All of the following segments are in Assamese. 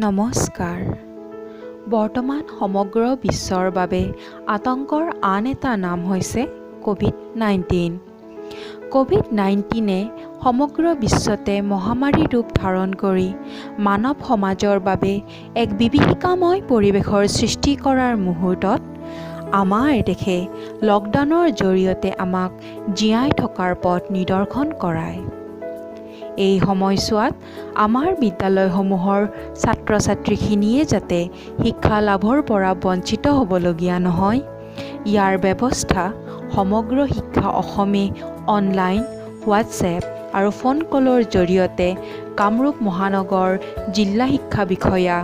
নমস্কাৰ। বৰ্তমান সমগ্ৰ বিশ্বৰ বাবে আতংকৰ আন এটা নাম হৈছে কোভিড-19। কোভিড-19এ সমগ্ৰ বিশ্বতে মহামাৰী ৰূপ ধাৰণ কৰি মানৱ সমাজৰ বাবে এক বিভীষিকাময় পৰিৱেশৰ সৃষ্টি কৰাৰ মুহূৰ্তত আমাৰ দেশে লকডাউনৰ জৰিয়তে আমাক জীয়াই থকাৰ পথ নিদৰ্শন কৰায়। এই সময়ছোৱাত আমাৰ বিদ্যালয়সমূহৰ ছাত্ৰ-ছাত্ৰীখিনিয়ে যাতে শিক্ষা লাভৰ পৰা বঞ্চিত হ'বলগীয়া নহয়, ইয়াৰ ব্যৱস্থা সমগ্ৰ শিক্ষা অসমে অনলাইন, হোৱাটছএপ আৰু ফোন কলৰ জৰিয়তে কামৰূপ মহানগৰ জিলা শিক্ষা বিষয়া,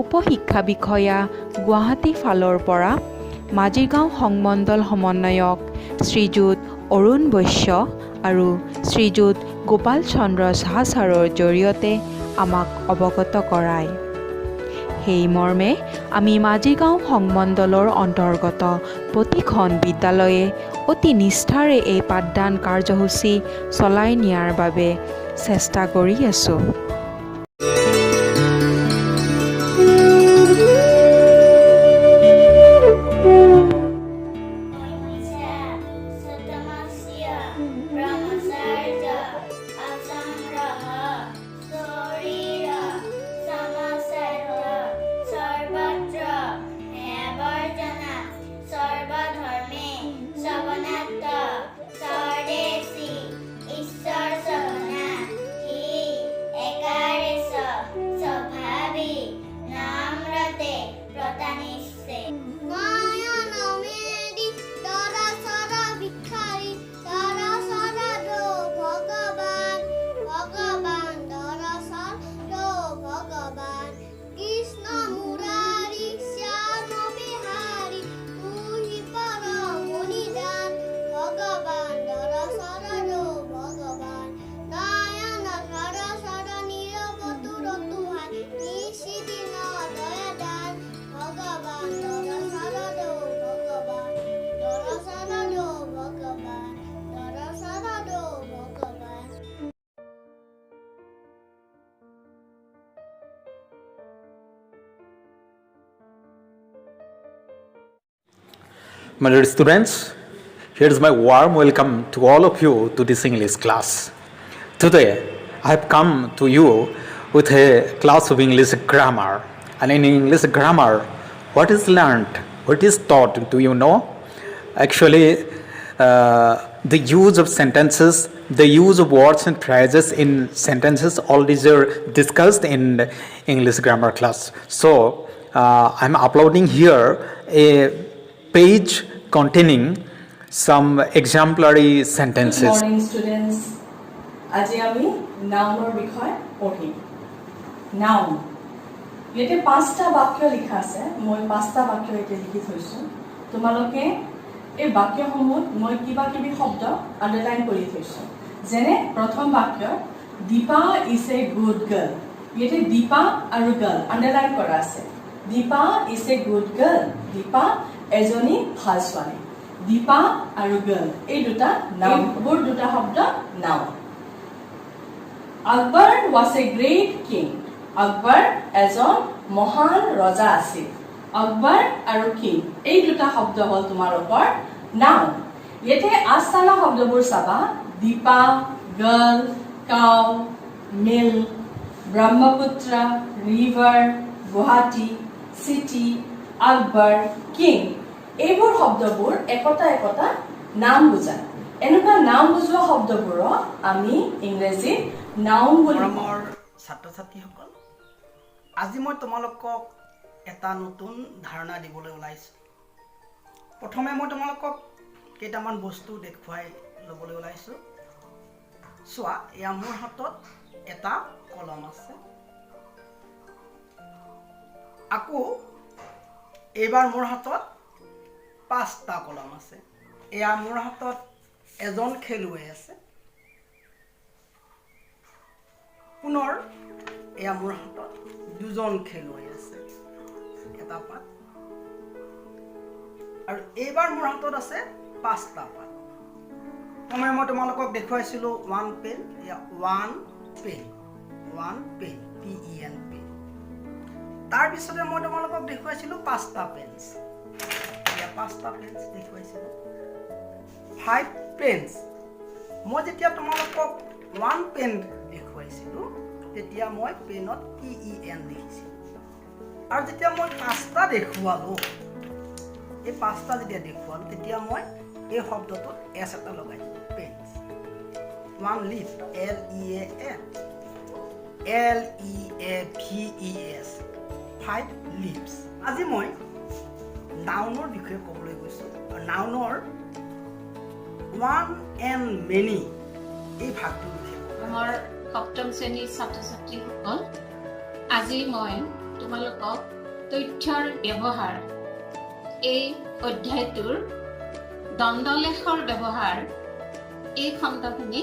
উপ-শিক্ষা বিষয়া, গুৱাহাটী ফালৰ পৰা মাজিৰগাঁও সংমণ্ডল সমন্বয়ক শ্ৰীযুত অৰুণ বৈশ্য আৰু শ্ৰীযুত গোপাল চন্দ্ৰ সাহা ছাৰৰ জৰিয়তে আমাক অৱগত কৰায়। সেই মৰ্মে আমি মাজিৰগাঁও সংমণ্ডলৰ অন্তৰ্গত প্ৰতিখন বিদ্যালয়ে অতি নিষ্ঠাৰে এই পাঠদান কাৰ্যসূচী চলাই নিয়াৰ বাবে চেষ্টা কৰি আছোঁ। My dear students, here's my warm welcome to all of you to this English class. Today, I have come to you with a class of English grammar. And in English grammar, what is learned, what is taught, do you know? Actually, the use of sentences, the use of words and phrases in sentences, all these are discussed in English grammar class. So, I'm uploading here a page containing some exemplary sentences. Good morning, students. আজি আমি নাউনৰ বিষয় পঢ়িম। নাউন ইয়াতে 5টা বাক্য লিখা আছে। মই 5টা বাক্য ইয়াতে লিখি থৈছো। তোমালোকে এই বাক্যসমূহত মই কিবা কিবি শব্দ আন্ডাৰলাইন কৰি থৈছো। যেনে প্ৰথম বাক্য Dipa is a good girl. ইয়াতে দীপা আৰু গাৰ্ল আন্ডাৰলাইন কৰা আছে। Dipa is a good girl. Dipa এজনী ভাল ছোৱালী। দীপা আৰু গাৰ্ল এই দুটা নাউন, বোৰ দুটা শব্দ noun. Akbar was a great king. Akbar এজন মহান ৰজা আছিল। আকবৰ আৰু কিং এই দুটা শব্দ হ'ল তোমালোকৰ নাউন। ইয়াতে আস্থানা শব্দবোৰ চাবা। Dipa, girl, cow, mill, Brahmaputra, river, Guwahati, city, Akbar, king এইবোৰ শব্দবোৰ একতা একতা নাম বুজায়। এনেকুৱা নাম বুজোৱা শব্দবোৰক আমি ইংৰাজীত নাউন বুলি কওঁ। মোৰ ছাত্ৰ-ছাত্ৰীসকল, আজি মই তোমালোকক এটা নতুন ধাৰণা দিবলৈ ওলাইছোঁ। প্ৰথমে মই তোমালোকক কেইটামান বস্তু দেখুৱাই ল'বলৈ ওলাইছোঁ। চোৱা, এয়া মোৰ হাতত এটা কলম আছে। আকৌ এইবাৰ মোৰ হাতত 5টা কলম আছে। এয়া মোৰ হাতত এজন খেলুৱৈ আছে। পুনৰ এয়া মোৰ হাতত 2জন খেলুৱৈ আছে। এটা পাত। আৰু এইবাৰ মোৰ হাতত আছে 5টা পাত। প্ৰথমে মই তোমালোকক দেখুৱাইছিলোঁ 1 পেন। এয়া 1 পেন, 1 পেন, PEN পেন। তাৰপিছতে মই তোমালোকক দেখুৱাইছিলোঁ 5টা পেন্স। এতিয়া 5টা পেন্স দেখুৱাইছিলোঁ। 5 পেন্স। মই যেতিয়া তোমালোকক 1 পেন দেখুৱাইছিলোঁ তেতিয়া মই পেনত PEN লিখিছিলোঁ। আৰু যেতিয়া মই 5টা দেখুৱালোঁ, এই 5টা যেতিয়া দেখুৱালোঁ তেতিয়া মই এই শব্দটোত S এটা লগাইছিলোঁ, পেন্স। 1 live, LEAVES, 5 leaves. আজি মই নাউনৰ বিষয়ে ক'বলৈ গৈছোঁ। নাউনৰ 1 and many এই ভাগটোৰ বিষয়ে। আমাৰ সপ্তম শ্ৰেণীৰ ছাত্ৰ ছাত্ৰীসকল, আজি মই তোমালোকক তথ্যৰ ব্যৱহাৰ এই অধ্যায়টোৰ দণ্ডলেখৰ ব্যৱহাৰ এই খণ্ডখিনি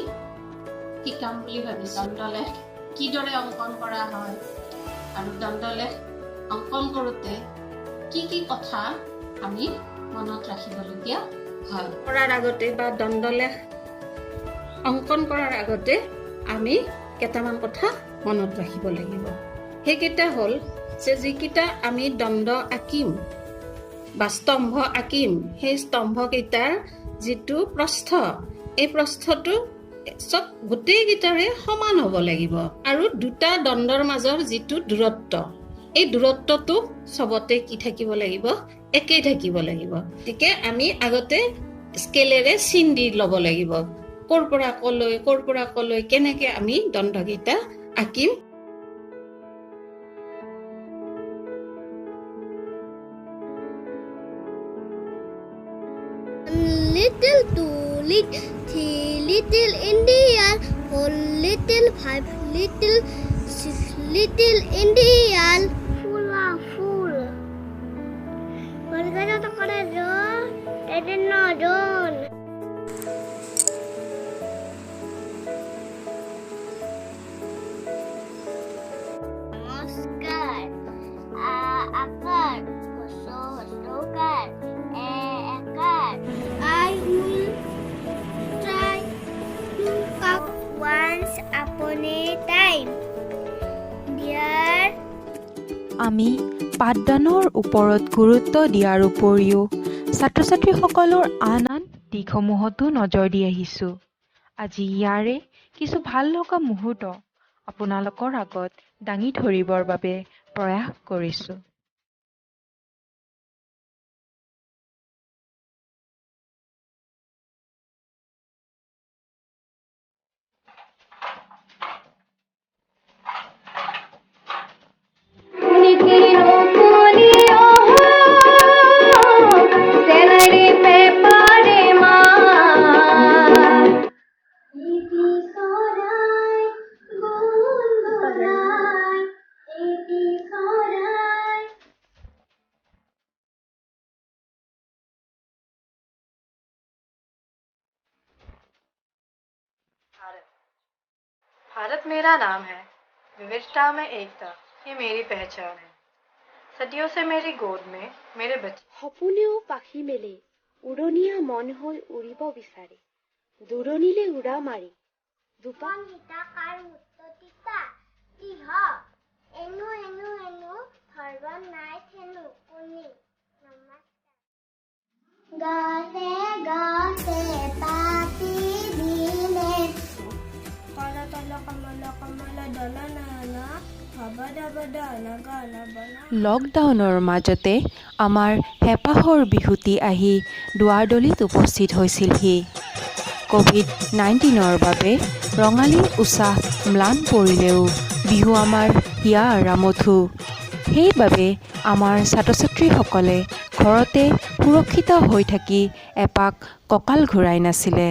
শিকাম বুলি ভাবিছোঁ। দণ্ডলেখ কিদৰে অংকন কৰা হয় আৰু দণ্ডলেখ অংকন কৰোঁতে কি কি কথা আমি মনত ৰাখিবলগীয়া হয়। কৰাৰ আগতে বা দণ্ডলেখ অংকন কৰাৰ আগতে আমি কেইটামান কথা মনত ৰাখিব লাগিব। সেইকেইটা হ'ল যে যিকেইটা আমি দণ্ড আঁকিম বা স্তম্ভ আঁকিম, সেই স্তম্ভকেইটাৰ যিটো প্ৰস্থ, এই প্ৰস্থটো চব গোটেইকেইটাৰে সমান হ'ব লাগিব। আৰু দুটা দণ্ডৰ মাজৰ যিটো দূৰত্ব, এই দূৰত্বটো চবতে কি থাকিব লাগিব, একেই থাকিব লাগিব। গতিকে আমি আগতে স্কেলেৰে চিন দি ল'ব লাগিব, ক'ৰ পৰা ক'লৈ কেনেকে আমি দণ্ডকেইটা আঁকিম। Little, 2 little, 3 little Indian, 4 little, 5 little, 6 little Indian. Full. Kolkata to kore jon, ete no jon. Namaskar. Akar, hosokar, ekar. I will try to count once upon a time. Dear, আমি পাঠদানৰ ওপৰত গুৰুত্ব দিয়াৰ উপৰিও ছাত্ৰ ছাত্ৰীসকলৰ আন আন দিশসমূহতো নজৰ দি আহিছোঁ। আজি ইয়াৰে কিছু ভাল লগা মুহূৰ্ত আপোনালোকৰ আগত দাঙি ধৰিবৰ বাবে প্ৰয়াস কৰিছোঁ। भारत मेरा नाम है, विविधता में एकता, ये मेरी पहचान है। सदियों से मेरी गोद में मेरे बच्चे সপোনেও পাখি মেলে উৰণীয়া মন হৈ উৰিব বিচাৰে দূৰণিলে উৰা মাৰি দুপাং হিতাকাৰ মুত্ততিতা ইহ এনু ধৰব নাই থেনু কোনি। নমস্কাৰ। গাছে পাতি দিলে কলতল কমল দল নয়ন লকডাউনৰ মাজতে আমাৰ হেঁপাহৰ বিহুটি আহি দুৱাৰদলিত উপস্থিত হৈছিলহি। ক'ভিড-19ৰ বাবে ৰঙালীৰ উৎসাহ ম্লান পৰিলেও বিহু আমাৰ হিয়া ৰামথু। সেইবাবে আমাৰ ছাত্ৰ ছাত্ৰীসকলে ঘৰতে সুৰক্ষিত হৈ থাকি এপাক কঁকাল ঘূৰাই নাছিলে।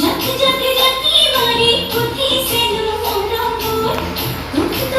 ঝাঁকি মাৰি উঠিছে নমন দুঃখিত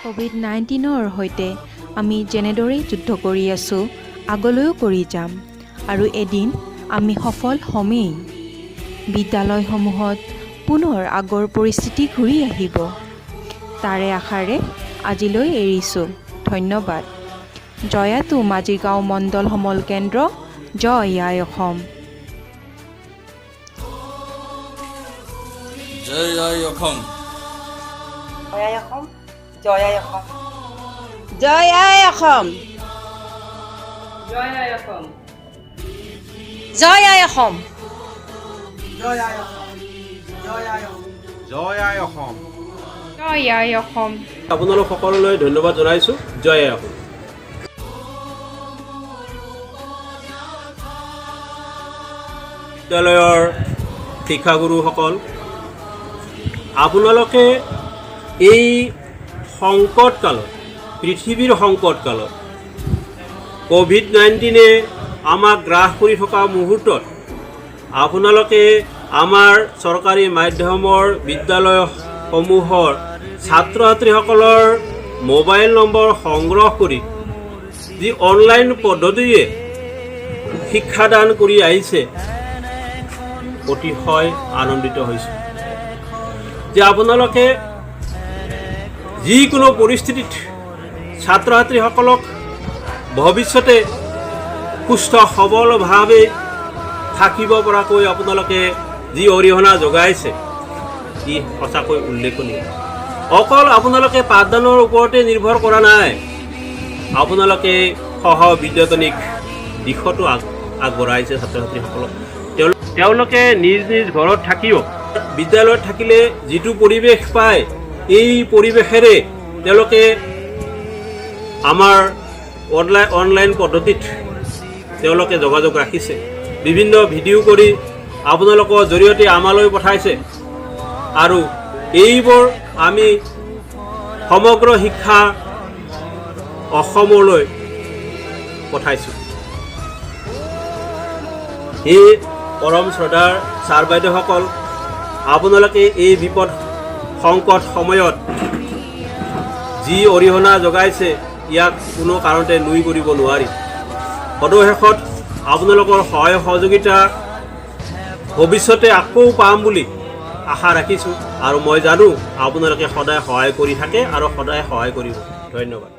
ক'ভিড-19ৰ সৈতে আমি যেনেদৰেই যুদ্ধ কৰি আছোঁ আগলৈও কৰি যাম আৰু এদিন আমি সফল হ'মেই। বিদ্যালয়সমূহত পুনৰ আগৰ পৰিস্থিতি ঘূৰি আহিব। তাৰে আশাৰে আজিলৈ এৰিছোঁ। ধন্যবাদ। জয়াতু মাজিগাঁও মণ্ডল সমল কেন্দ্ৰ। জয় আই অসম। জয় আই অসম। জয় আই অসম। জয় আই অসম। জয় আই অসম। জয় আই অসম। জয় আই অসম। জয় আই অসম। জয় আই অসম। জয় আই অসম। জয় আই অসম। আপোনালোক সকলোলৈ ধন্যবাদ জনাইছোঁ। জয় আই অসম। বিদ্যালয়ৰ শিক্ষাগুৰুসকল, আপোনালোকে এই সংকটকালত, পৃথিৱীৰ সংকটকালত, ক'ভিড-19 আমাক গ্ৰাস কৰি থকা মুহূৰ্তত আপোনালোকে আমাৰ চৰকাৰী মাধ্যমৰ বিদ্যালয়সমূহৰ ছাত্ৰ ছাত্ৰীসকলৰ মোবাইল নম্বৰ সংগ্ৰহ কৰি যি অনলাইন পদ্ধতিৰে শিক্ষাদান কৰি আহিছে, অতিশয় আনন্দিত হৈছোঁ যে আপোনালোকে যিকোনো পৰিস্থিতিত ছাত্ৰ ছাত্ৰীসকলক ভৱিষ্যতে সুস্থ সবলভাৱে থাকিব পৰাকৈ আপোনালোকে যি অৰিহণা যোগাইছে, ই সঁচাকৈ উল্লেখনীয়। অকল আপোনালোকে পাঠদানৰ ওপৰতে নিৰ্ভৰ কৰা নাই, আপোনালোকে সহ বিদ্যায়তনিক দিশতো আগবঢ়াইছে ছাত্ৰ ছাত্ৰীসকলক। তেওঁলোকে নিজ নিজ ঘৰত থাকিও বিদ্যালয়ত থাকিলে যিটো পৰিৱেশ পায়, এই পৰিৱেশেৰে তেওঁলোকে আমাৰ অনলাইন পদ্ধতিত তেওঁলোকে যোগাযোগ ৰাখিছে, বিভিন্ন ভিডিঅ' কৰি আপোনালোকৰ জৰিয়তে আমালৈ পঠাইছে আৰু এইবোৰ আমি সমগ্ৰ শিক্ষা অসমলৈ পঠাইছোঁ। এই পৰম শ্ৰদ্ধাৰ ছাৰ বাইদেউসকল, আপোনালোকে এই বিপদ সংকট সময়ত যি অৰিহণা যোগাইছে, ইয়াক কোনো কাৰণতে নুই কৰিব নোৱাৰি। সদশেষত আপোনালোকৰ সহায় সহযোগিতা ভৱিষ্যতে আকৌ পাম বুলি আশা ৰাখিছোঁ আৰু মই জানো আপোনালোকে সদায় সহায় কৰি থাকে আৰু সদায় সহায় কৰিব। ধন্যবাদ।